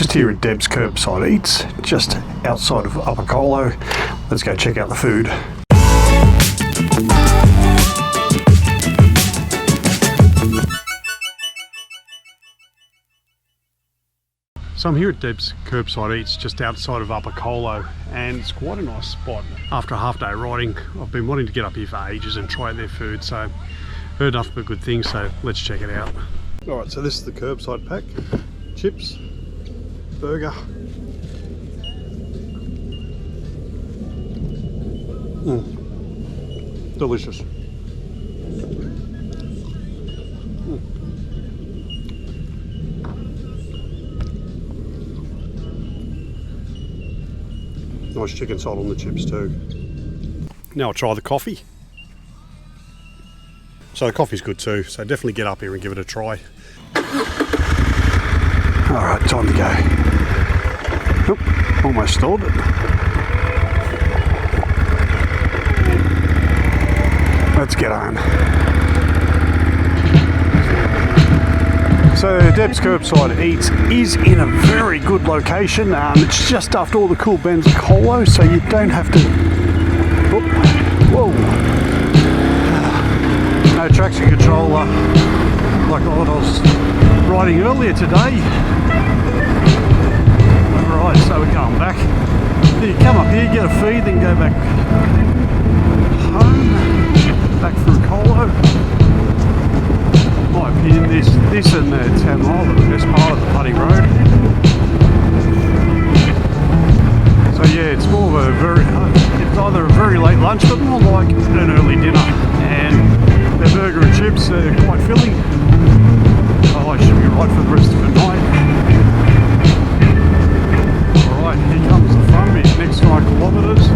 Just here at Debz Kerbzide Eatz, just outside of Upper Colo. Let's go check out the food. So I'm here at Debz Kerbzide Eatz, just outside of Upper Colo, and it's quite a nice spot. After a half day riding, I've been wanting to get up here for ages and try their food, so heard nothing but good things, so let's check it out. Alright, so this is the curbside pack. Chips, burger. Delicious. Nice chicken salt on the chips too. Now I'll try the coffee. So the coffee's good too, so definitely get up here and give it a try. Alright, time to go. Oop, almost stalled it. Let's get on. So Debz Kerbzide Eatz is in a very good location. It's just after all the cool bends of Colo, so you don't have to... Oop, whoa! No traction control like what I was riding earlier today. Right, so we're going back. You come up here, get a feed, then go back home, back through Colo. In my opinion, this and the 10 mile are the best part of the Putty Rd. So yeah, it's more of a it's either a very late lunch, but more like an early dinner. And their burger and chips are quite filling. Oh, I should be right for the rest of the night. Alright, here comes the fun bit, next 9 kilometres.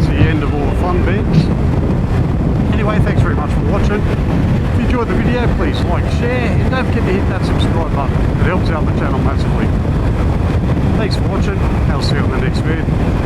the end of all the fun beds. Anyway, thanks very much for watching. If you enjoyed the video, please like, share, and don't forget to hit that subscribe button. It helps out the channel massively. Thanks for watching. I'll see you on the next vid.